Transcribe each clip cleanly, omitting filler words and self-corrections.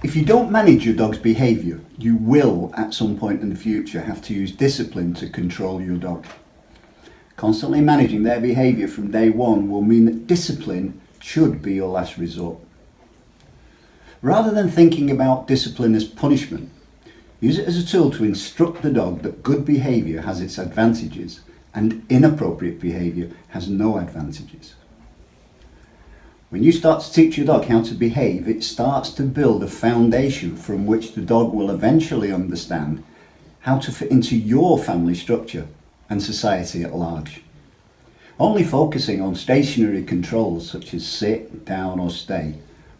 If you don't manage your dog's behaviour, you will at some point in the future have to use discipline to control your dog. Constantly managing their behaviour from day one will mean that discipline should be your last resort. Rather than thinking about discipline as punishment, use it as a tool to instruct the dog that good behaviour has its advantages and inappropriate behaviour has no advantages. When you start to teach your dog how to behave, it starts to build a foundation from which the dog will eventually understand how to fit into your family structure and society at large. Only focusing on stationary controls such as sit, down or stay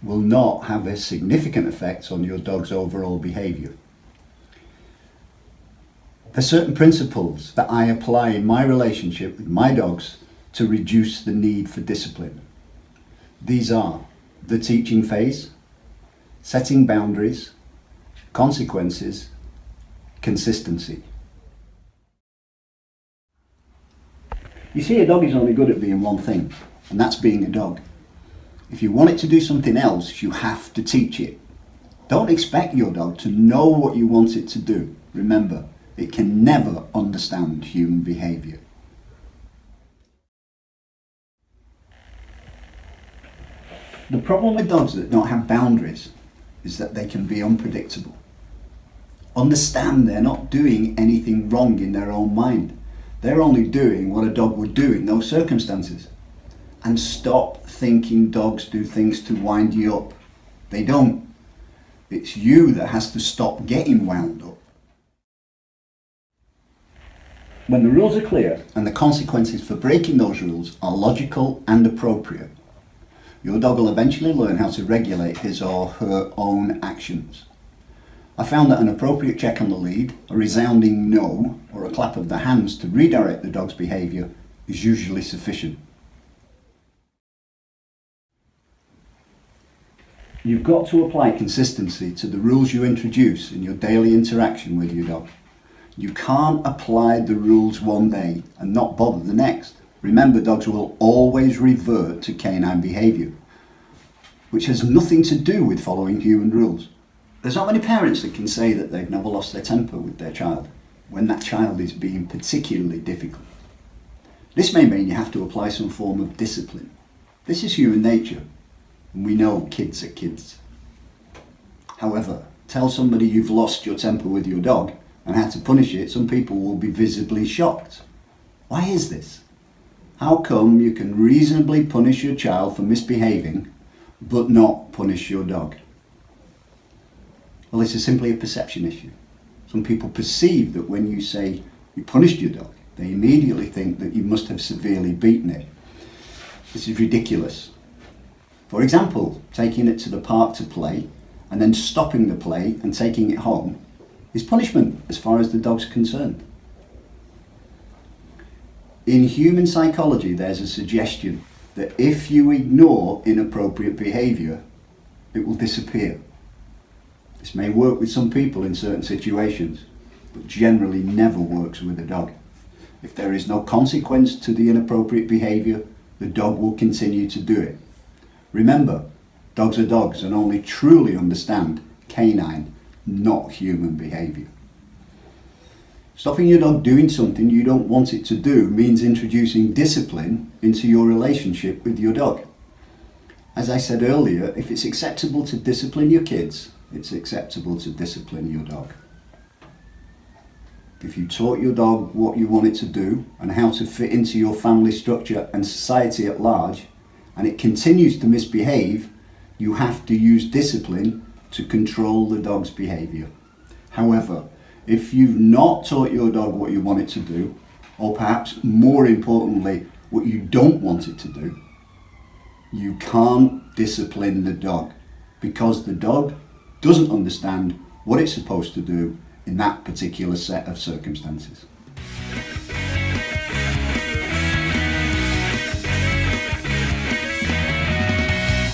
will not have a significant effect on your dog's overall behaviour. There are certain principles that I apply in my relationship with my dogs to reduce the need for discipline. These are the teaching phase, setting boundaries, consequences, consistency. You see, a dog is only good at being one thing, and that's being a dog. If you want it to do something else, you have to teach it. Don't expect your dog to know what you want it to do. Remember, it can never understand human behaviour. The problem with dogs that don't have boundaries is that they can be unpredictable. Understand they're not doing anything wrong in their own mind. They're only doing what a dog would do in those circumstances. And stop thinking dogs do things to wind you up. They don't. It's you that has to stop getting wound up. When the rules are clear and the consequences for breaking those rules are logical and appropriate, your dog will eventually learn how to regulate his or her own actions. I found that an appropriate check on the lead, a resounding no, or a clap of the hands to redirect the dog's behaviour is usually sufficient. You've got to apply consistency to the rules you introduce in your daily interaction with your dog. You can't apply the rules one day and not bother the next. Remember, dogs will always revert to canine behaviour, which has nothing to do with following human rules. There's not many parents that can say that they've never lost their temper with their child when that child is being particularly difficult. This may mean you have to apply some form of discipline. This is human nature, and we know kids are kids. However, tell somebody you've lost your temper with your dog and how to punish it, some people will be visibly shocked. Why is this? How come you can reasonably punish your child for misbehaving but not punish your dog? Well, this is simply a perception issue. Some people perceive that when you say you punished your dog, they immediately think that you must have severely beaten it. This is ridiculous. For example, taking it to the park to play and then stopping the play and taking it home is punishment as far as the dog's concerned. In human psychology, there's a suggestion that if you ignore inappropriate behaviour, it will disappear. This may work with some people in certain situations, but generally never works with a dog. If there is no consequence to the inappropriate behaviour, the dog will continue to do it. Remember, dogs are dogs and only truly understand canine, not human behaviour. Stopping your dog doing something you don't want it to do means introducing discipline into your relationship with your dog. As I said earlier, if it's acceptable to discipline your kids, it's acceptable to discipline your dog. If you taught your dog what you want it to do and how to fit into your family structure and society at large, and it continues to misbehave, you have to use discipline to control the dog's behaviour. However, if you've not taught your dog what you want it to do, or perhaps more importantly, what you don't want it to do, you can't discipline the dog because the dog doesn't understand what it's supposed to do in that particular set of circumstances.